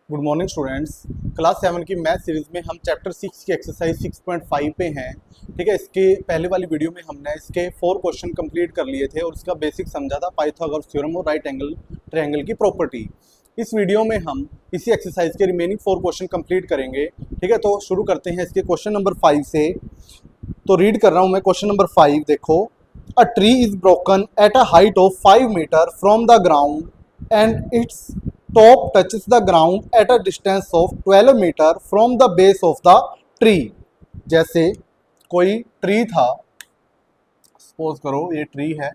Good morning students. Class 7 की math series में हम चैप्टर 6 की एक्सरसाइज 6.5 पे हैं। ठीक है, इसके पहले वाली वीडियो में हमने इसके 4 क्वेश्चन कंप्लीट कर लिए थे और इसका बेसिक समझा था पाइथागोरस थ्योरम और राइट एंगल ट्रायंगल की प्रॉपर्टी। इस वीडियो में हम इसी एक्सरसाइज के रिमेनिंग 4 क्वेश्चन कंप्लीट करेंगे। ठीक है, तो शुरू करते हैं इसके क्वेश्चन नंबर 5 से। तो रीड कर रहा हूँ मैं क्वेश्चन नंबर 5। देखो, a tree is broken at a height of 5 meter from the ground and its top touches the ground at a distance of 12 meter from the base of the tree। जैसे कोई tree था, suppose करो ये tree है,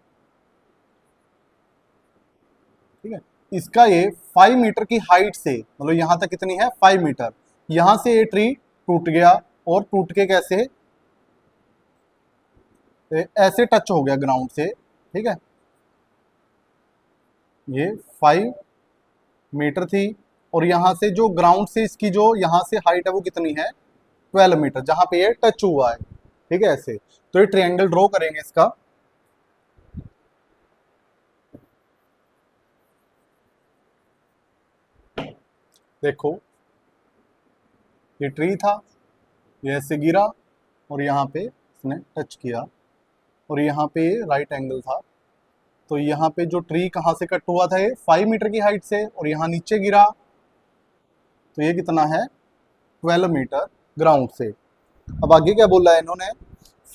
ठीक है, इसका ये 5 मीटर की हाइट से, मतलब यहां तक कितनी है 5 मीटर, यहां से ये ट्री टूट गया और टूट के कैसे ऐसे टच हो गया ग्राउंड से। ठीक है, ये 5 मीटर थी और यहां से जो ग्राउंड से इसकी जो यहां से हाइट है वो कितनी है 12 मीटर, जहां पे ये टच हुआ है। ठीक है, ऐसे तो ये ट्रायंगल ड्रॉ करेंगे इसका। देखो, ये ट्री था, ये ऐसे गिरा और यहाँ पे इसने टच किया और यहाँ पे राइट एंगल था। तो यहाँ पे जो ट्री कहाँ से कट हुआ था, ये 5 मीटर की हाइट से, और यहाँ नीचे गिरा तो ये कितना है 12 मीटर ग्राउंड से। अब आगे क्या बोला है इन्होंने,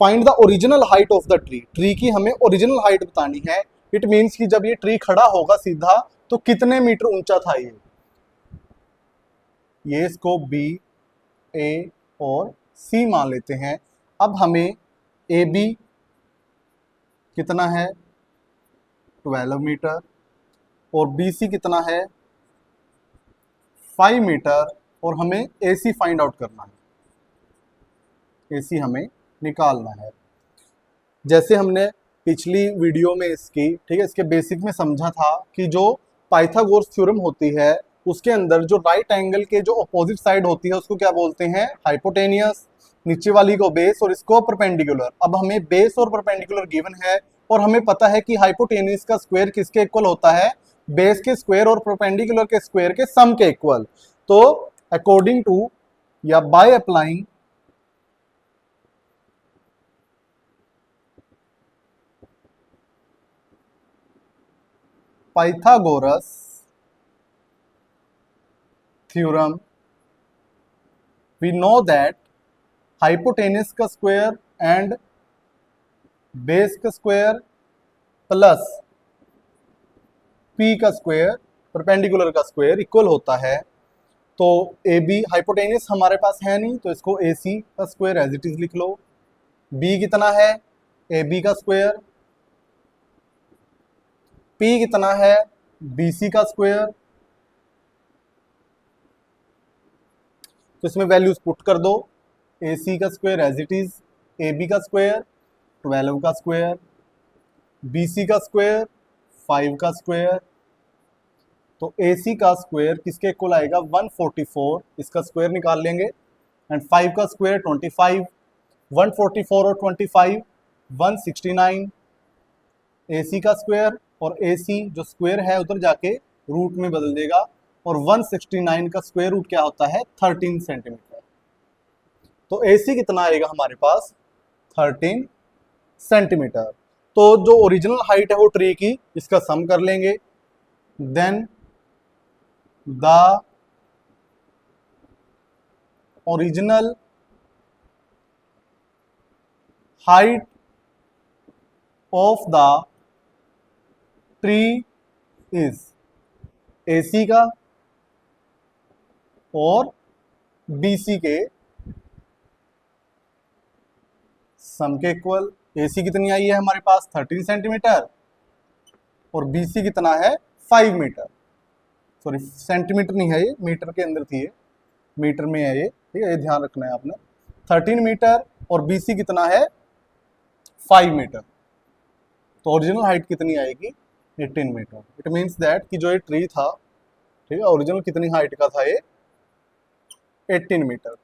find the original height of the tree. Tree की हमें ओरिजिनल हाइट बतानी है। इट मीन्स कि जब ये ट्री खड़ा होगा सीधा तो कितने मीटर ऊंचा था ये इसको बी, ए और सी मान लेते हैं। अब हमें ए बी कितना है 12 मीटर और बी सी कितना है 5 मीटर, और हमें ए सी फाइंड आउट करना है, ए सी हमें निकालना है। जैसे हमने पिछली वीडियो में इसकी, ठीक है, इसके बेसिक में समझा था कि जो पाइथागोरस थ्योरम होती है उसके अंदर जो राइट एंगल के जो अपोजिट साइड होती है उसको क्या बोलते हैं हाइपोटेनियस, नीचे वाली को बेस और इसको परपेंडिकुलर। अब हमें बेस और परपेंडिकुलर गिवन है और हमें पता है कि हाइपोटेनियस का स्क्वायर किसके इक्वल होता है, बेस के स्क्वायर और परपेंडिकुलर के स्क्वायर के सम के इक्वल। तो अकॉर्डिंग टू या by applying Pythagoras theorem we know that hypotenuse का स्क्वायर एंड बेस का स्क्वायर प्लस पी का स्क्वायर परपेंडिकुलर का स्क्वायर इक्वल होता है। तो ए बी हाइपोटेनियस हमारे पास है नहीं तो इसको ए सी का स्क्वायर एज इट इज लिख लो। बी कितना है ए बी का स्क्वायर, पी कितना है बी सी का स्क्वायर। तो इसमें वैल्यूज पुट कर दो, ए सी का square as it is, A B का स्क्वायर 12 का स्क्वायर, बी सी का स्क्वायर 5 का स्क्वायर। तो ए सी का स्क्वायर किसके इक्वल आएगा 144, इसका स्क्वायर निकाल लेंगे, एंड 5 का स्क्वायर 25, 144 और 25 169। ए सी का स्क्वायर और ए सी जो स्क्वायर है उधर जाके रूट में बदल देगा, और 169 का स्क्वायर रूट क्या होता है 13 सेंटीमीटर। तो ए सी कितना आएगा हमारे पास 13 सेंटीमीटर। तो जो ओरिजिनल हाइट है वो ट्री की, इसका सम कर लेंगे। Then the original height of the tree is AC का और बीसी के सम के इक्वल। एसी कितनी आई है हमारे पास 13 सेंटीमीटर और बीसी कितना है 5 मीटर, सॉरी सेंटीमीटर नहीं है ये, मीटर के अंदर थी ये, मीटर में है ये, ठीक है, ये ध्यान रखना है आपने। 13 मीटर और बीसी कितना है 5 मीटर। तो ओरिजिनल हाइट कितनी आएगी 18 मीटर। इट मीन्स दैट कि जो ये ट्री था, ठीक है, ओरिजिनल कितनी हाइट का था ये 18 मीटर।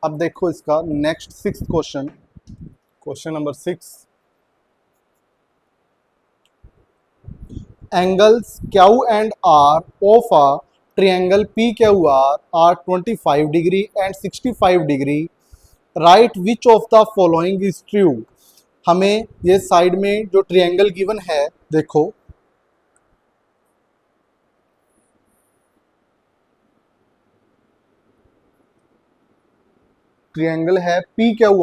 अब देखो इसका next sixth question, question number 6। Angles Q and R of a triangle P Q R 25 degree and 65 degree, right which of the following is true. हमें ये साइड में जो ट्रायंगल गिवन है, देखो ट्रायंगल है P Q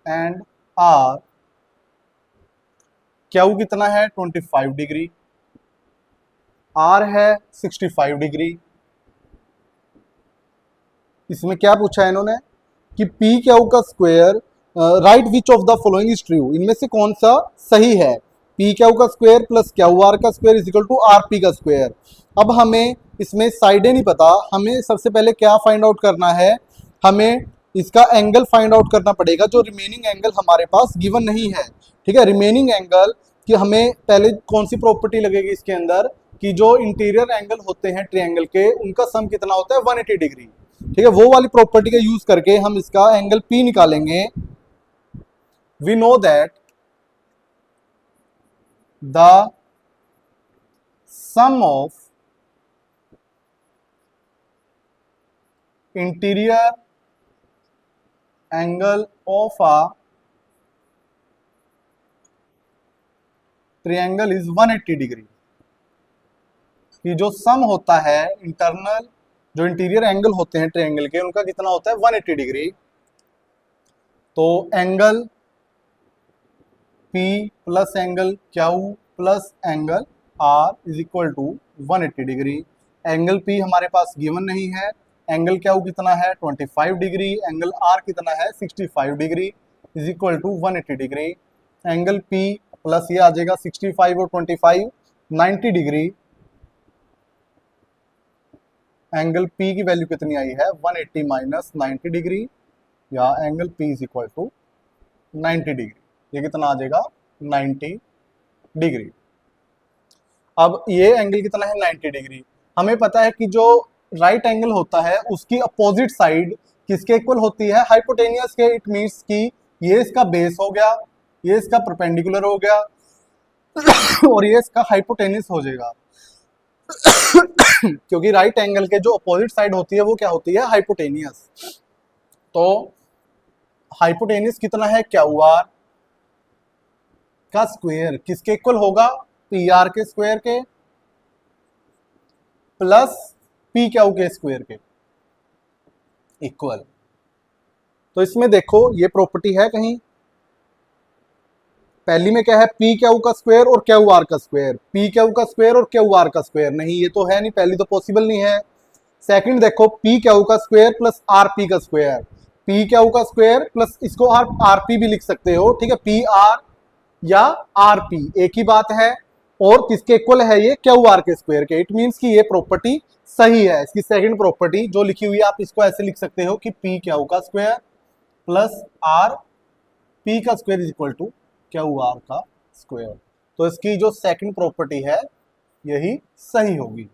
and R. Q कितना है 25 degree, are है 65 डिग्री। इसमें क्या पूछा है इन्होंने कि पी क्यू का square, right which of the following is true, इनमें से कौन सा सही है। पी क्यू का स्क्वायर प्लस क्यू आर का square is equal to R P का स्क्वायर। अब हमें इसमें साइडें नहीं पता, हमें सबसे पहले क्या फाइंड आउट करना है, हमें इसका एंगल फाइंड आउट करना पड़ेगा जो रिमेनिंग एंगल हमारे पास गिवन नहीं है। ठीक है, रिमेनिंग एंगल कि हमें पहले कौन सी प्रॉपर्टी लगेगी इसके अंदर कि जो इंटीरियर एंगल होते हैं ट्रायंगल के उनका सम कितना होता है 180 डिग्री। ठीक है, वो वाली प्रॉपर्टी का यूज करके हम इसका एंगल P निकालेंगे। We know that the sum of interior angle of a triangle is 180 degree. कि जो सम होता है इंटरनल, जो इंटीरियर एंगल होते हैं ट्रायंगल के, उनका कितना होता है 180 डिग्री। तो angle P plus angle Q plus angle R is equal to 180 degree. Angle P हमारे पास गिवन नहीं है, एंगल Q कितना है 25 डिग्री, एंगल R कितना है 65 degree is equal to 180 degree. Angle P plus ये आ जाएगा 65 और 25 90 डिग्री। एंगल P की वैल्यू कितनी आई है 180 माइनस 90 डिग्री, या angle P is equal to 90 degree. ये कितना आ जाएगा 90 डिग्री। अब ये एंगल कितना है 90 डिग्री। हमें पता है कि जो राइट एंगल होता है उसकी अपोजिट साइड किसके इक्वल होती है, हाइपोटेनियस के। इट मींस कि ये इसका बेस हो गया, ये इसका परपेंडिकुलर हो गया और ये इसका हाइपोटेनियस हो जाएगा क्योंकि राइट एंगल के जो अपोजिट साइड होती है वो क्या होती है, हाइपोटेनियस। तो हाइपोटेनियस कितना है क्यू आर का स्क्वायर किसके इक्वल होगा, पी आर के स्क्वायर के प्लस पी क्यू के स्क्वायर के इक्वल। तो इसमें देखो ये प्रॉपर्टी है कहीं, पहली में क्या है पी क्यू का स्क्वायर और क्यू आर का स्क्वायर, पी क्यू का स्क्वायर और क्यू आर का स्क्वायर, नहीं ये तो है नहीं, पहली तो पॉसिबल नहीं है। सेकंड देखो पी क्यू का स्क्वायर प्लस आर पी का स्क्वायर, पी क्यू का स्क्वायर प्लस इसको आर पी भी लिख सकते हो। ठीक है, पी आर या आर पी एक ही बात है, और किसके इक्वल है ये क्यू आर के स्क्वायर के। इट मींस कि ये प्रॉपर्टी सही है। इसकी सेकंड प्रॉपर्टी जो लिखी हुई है आप इसको ऐसे लिख सकते हो कि पी क्यू का स्क्वायर प्लस आर पी का square is equal to Q R का स्क्वायर। तो इसकी जो सेकंड प्रॉपर्टी है यही सही होगी।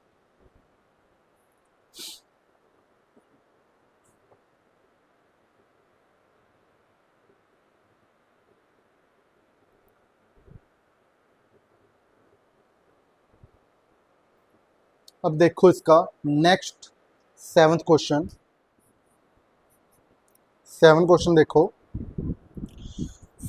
अब देखो इसका next seventh question. Seven question देखो,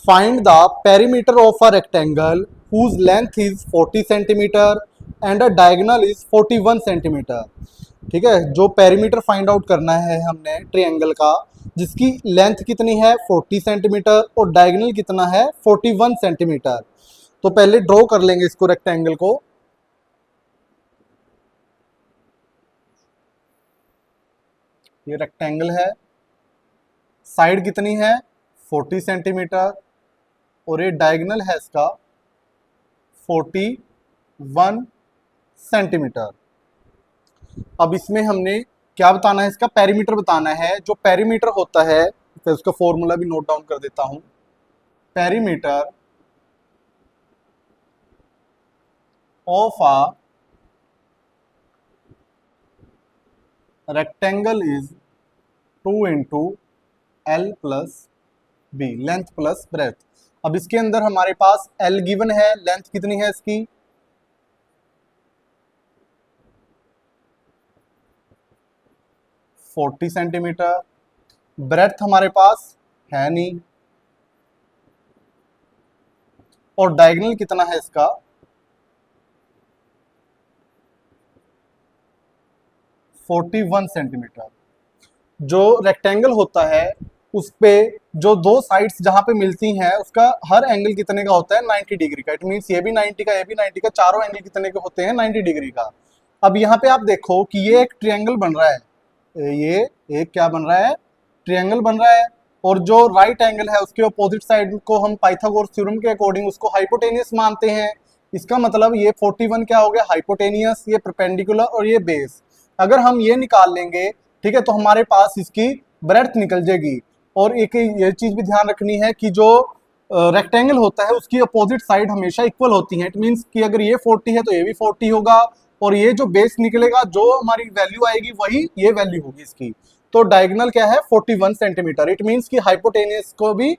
find the perimeter of a rectangle whose length is 40 centimetre and a diagonal is 41 centimetre. ठीक है, जो पेरीमीटर फाइंड आउट करना है हमने ट्रायंगल का जिसकी लेंथ कितनी है 40 सेंटीमीटर और डायगोनल कितना है 41 सेंटीमीटर। तो पहले ड्रॉ कर लेंगे इसको रेक्टेंगल को। ये रेक्टेंगल है, साइड कितनी है 40 सेंटीमीटर और ये डायगोनल है इसका 41 सेंटीमीटर। अब इसमें हमने क्या बताना है, इसका पेरीमीटर बताना है। जो पेरीमीटर होता है तो उसका फॉर्मूला भी नोट डाउन कर देता हूं। Perimeter of a rectangle is 2 into L plus B, length plus breadth. अब इसके अंदर हमारे पास एल गिवन है, लेंथ कितनी है इसकी 40 सेंटीमीटर, ब्रेथ हमारे पास है नहीं, और डायगोनल कितना है इसका 41 सेंटीमीटर। जो रेक्टेंगल होता है उस पे जो दो साइड्स जहां पे मिलती हैं उसका हर एंगल कितने का होता है 90 डिग्री का। इट मींस ये भी 90 का, ये भी 90 का, चारों एंगल कितने के होते हैं 90 डिग्री का। अब यहाँ पे आप देखो कि ये एक ट्रायंगल बन रहा है, ये एक क्या बन रहा है ट्रायंगल बन रहा है, और जो राइट एंगल है उसके अपोजिट साइड को हम पाइथागोरस थ्योरम के अकॉर्डिंग उसको हाइपोटेनियस मानते हैं। इसका मतलब ये 41 क्या हो गया हाइपोटेनियस, ये परपेंडिकुलर और ये बेस। अगर हम ये निकाल लेंगे ठीक है तो हमारे पास इसकी ब्रेड्थ निकल जाएगी। और एक ये चीज भी ध्यान रखनी है कि जो रेक्टेंगल होता है उसकी अपोजिट साइड हमेशा इक्वल होती है। इट मींस कि अगर ये 40 है तो ये भी 40 होगा, और ये जो बेस निकलेगा जो हमारी वैल्यू आएगी वही ये वैल्यू होगी इसकी। तो डायगोनल क्या है 41 सेंटीमीटर। इट मींस कि हाइपोटेनियस को भी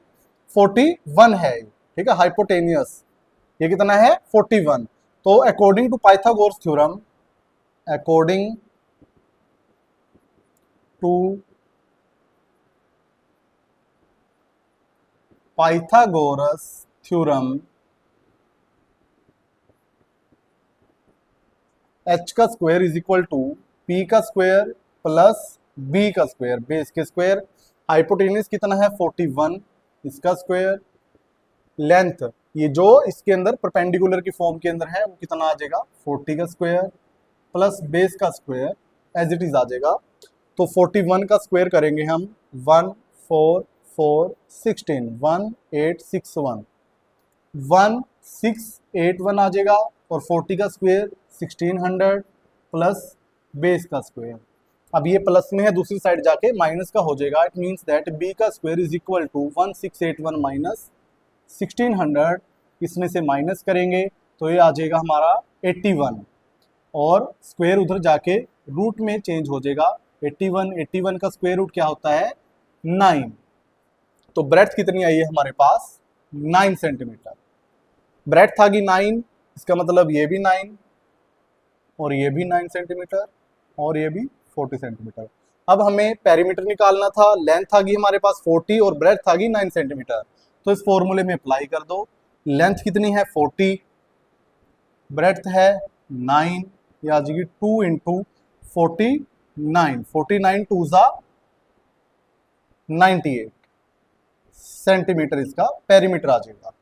41 है, ठीक है हाइपोटेनियस ये कितना है 41। तो according to Pythagoras theorem, according to Pythagoras theorem h का square is equal to p का स्क्वायर प्लस b का स्क्वायर, बेस के स्क्वायर। हाइपोटेनियस कितना है 41, इसका स्क्वायर। लेंथ ये जो इसके अंदर परपेंडिकुलर की फॉर्म के अंदर है वो कितना आ जाएगा 40 का स्क्वायर प्लस बेस का स्क्वायर एज इट इज आ जाएगा। तो 41 का स्क्वायर करेंगे हम 1 4 4 16 1861 1681 आ जाएगा, और 40 का स्क्वायर 1600 प्लस बेस का स्क्वायर। अब ये प्लस में है दूसरी साइड जाके माइनस का हो जाएगा। इट मींस दैट b का square is equal to 1681 minus 1600, इसमें से माइनस करेंगे तो ये आ जाएगा हमारा 81, और स्क्वायर उधर जाके रूट में चेंज हो जाएगा। 81 का स्क्वायर रूट क्या होता है 9। तो ब्रेड्थ कितनी आई है हमारे पास 9 सेंटीमीटर। ब्रेड्थ आ गई 9, इसका मतलब ये भी 9 और ये भी 9 सेंटीमीटर और ये भी 40 सेंटीमीटर। अब हमें पेरीमीटर निकालना था, लेंथ आ गई हमारे पास 40 और ब्रेड्थ आ गई 9 सेंटीमीटर। तो इस फॉर्मूले में अप्लाई कर दो। लेंथ कितनी है 40, ब्रेड्थ है 9, ये आ जाएगी 2 इंटू 49, 49 टू ज़ा 98 सेंटीमीटर इसका पेरीमीटर आ जाएगा।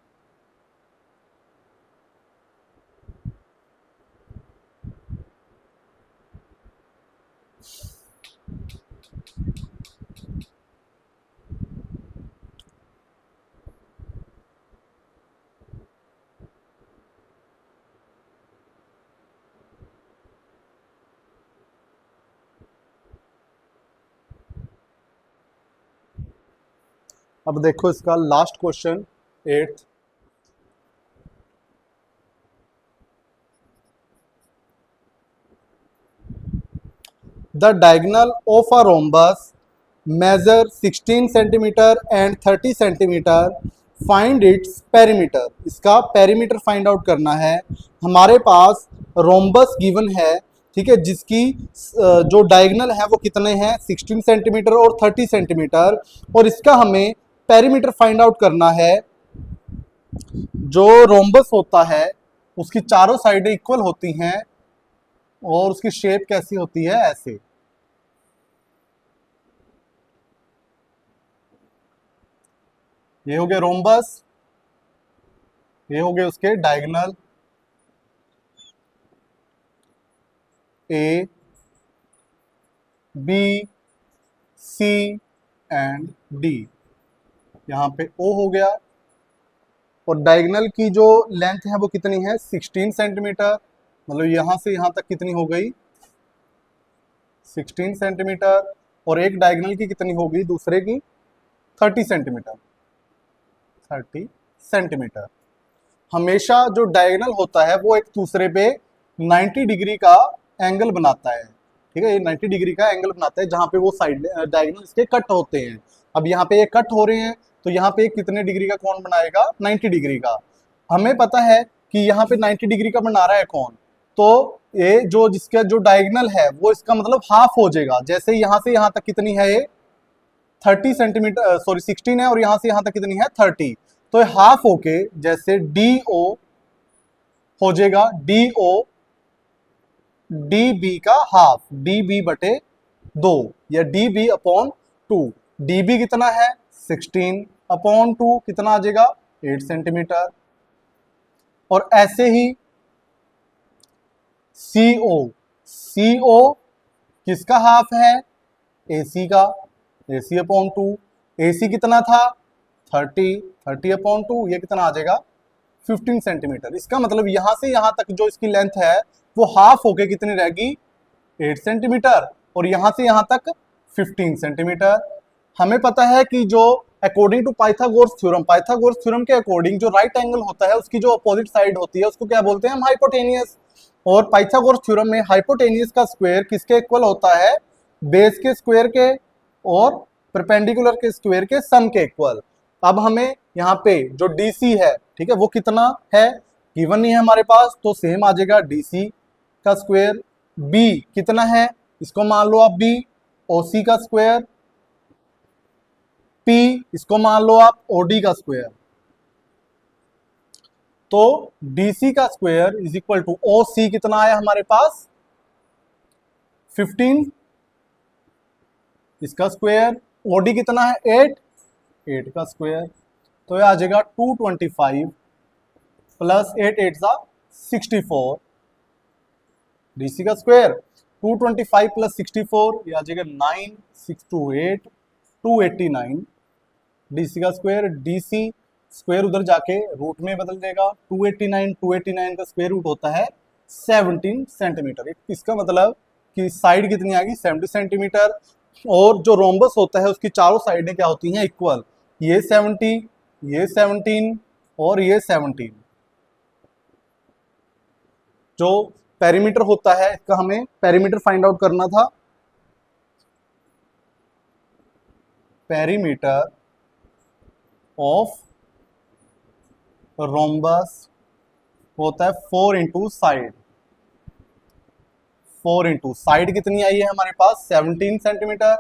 अब देखो इसका last question 8th, the diagonal of a rhombus measure 16 centimetre and 30 centimetre, find its perimeter। इसका पेरीमीटर फाइंड आउट करना है। हमारे पास रोम्बस गिवन है, ठीक है, जिसकी जो डायगोनल है वो कितने हैं 16 सेंटीमीटर और 30 सेंटीमीटर, और इसका हमें पेरीमीटर फाइंड आउट करना है। जो रोम्बस होता है उसकी चारों साइडें इक्वल होती हैं और उसकी शेप कैसी होती है ऐसे। ये हो गया रोम्बस, ये हो गए उसके diagonal A B C and D, यहाँ पे ओ हो गया, और डायगोनल की जो लेंथ है वो कितनी है 16 सेंटीमीटर, मतलब यहाँ से यहाँ तक कितनी हो गई 16 सेंटीमीटर, और एक डायगोनल की कितनी होगी दूसरे की 30 सेंटीमीटर, 30 सेंटीमीटर। हमेशा जो डायगोनल होता है वो एक दूसरे पे 90 डिग्री का एंगल बनाता है। ठीक है, ये 90 डिग्री का एंगल बनाता है जहां पे वो साइड डायगोनल इसके कट होते हैं। अब यहाँ पे ये कट हो रहे हैं तो यहाँ पे कितने डिग्री का कोण बनाएगा, 90 डिग्री का। हमें पता है कि यहाँ पे 90 डिग्री का बना रहा है कोण, तो ये जो जिसका जो डायगोनल है वो इसका मतलब हाफ हो जाएगा। जैसे यहाँ से यहाँ तक कितनी है, ये 30 सेंटीमीटर, सॉरी 16 है, और यहाँ से यहाँ तक कितनी है 30, तो हाफ होके जैसे डी ओ हो जाएगा, डी ओ डी बी का हाफ, डी बी बटे 2 या D B upon 2। D B कितना है 16 अपॉन 2 कितना आ जाएगा 8 सेंटीमीटर। और ऐसे ही सी ओ, सी ओ किसका हाफ है, ए सी का, ए सी अपॉन 2। ए सी कितना था 30, 30 अपॉन 2 ये कितना आ जाएगा 15 सेंटीमीटर। इसका मतलब यहां से यहां तक जो इसकी लेंथ है वो हाफ होके कितनी रहेगी 8 सेंटीमीटर, और यहां से यहां तक 15 सेंटीमीटर। हमें पता है कि जो according to Pythagoras theorem, Pythagoras theorem के अकॉर्डिंग जो राइट एंगल होता है उसकी जो अपोजिट साइड होती है उसको क्या बोलते हैं हम, हाइपोटेनियस। और पाइथागोरस थ्योरम में हाइपोटेनियस का स्क्वायर किसके इक्वल होता है, बेस के स्क्वायर के और परपेंडिकुलर के स्क्वायर के सम के इक्वल। अब हमें यहाँ पे जो डीसी है, ठीक है, वो कितना है गिवन नहीं है हमारे पास, तो सेम आ जाएगा डीसी का स्क्वायर। बी कितना है, इसको मान लो आप बी, ओसी का स्क्वायर। पी इसको मान लो आप ओडी का स्क्वायर। तो डीसी का square is equal to O C कितना आया हमारे पास 15, इसका स्क्वायर। ओडी कितना है 8, 8 का स्क्वायर। तो ये आ जाएगा 225 प्लस 8 8 सा 64, डीसी का स्क्वायर 225 प्लस 64 ये आ जाएगा 9, 6 2 8 289, डीसी का स्क्वायर। डीसी स्क्वायर उधर जाके रूट में बदल देगा, 289, 289 का स्क्वायर रूट होता है 17 सेंटीमीटर। इसका मतलब कि साइड कितनी आ गई 70 सेंटीमीटर। और जो रोम्बस होता है उसकी चारों साइडें क्या होती हैं इक्वल, ये 70, ये 17 और ये 17। जो पेरीमीटर होता है इसका हमें पेरीमीटर फाइंड आउट करना था। पेरीमीटर ऑफ रोम्बस होता है 4 इंटू साइड। 4 इंटू साइड कितनी आई है हमारे पास 17 सेंटीमीटर,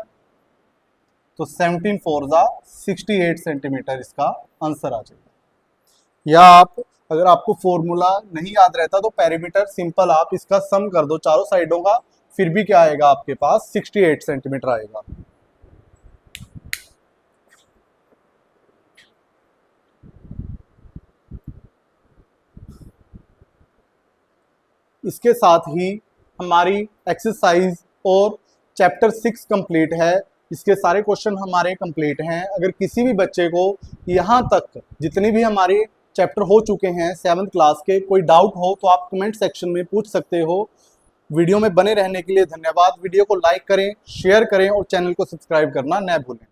तो 17 4 जा 68 सेंटीमीटर इसका आंसर आ जाएगा। या आप अगर आपको फॉर्मूला नहीं याद रहता तो पेरीमीटर सिंपल आप इसका सम कर दो चारों साइडों का, फिर भी क्या आएगा आपके पास 68 सेंटीमीटर आएगा। इसके साथ ही हमारी एक्सरसाइज और चैप्टर 6 कंप्लीट है। इसके सारे क्वेश्चन हमारे कंप्लीट हैं। अगर किसी भी बच्चे को यहाँ तक जितने भी हमारे चैप्टर हो चुके हैं 7th क्लास के कोई डाउट हो तो आप कमेंट सेक्शन में पूछ सकते हो। वीडियो में बने रहने के लिए धन्यवाद। वीडियो को लाइक करें, शेयर करें और चैनल को सब्सक्राइब करना न भूलें।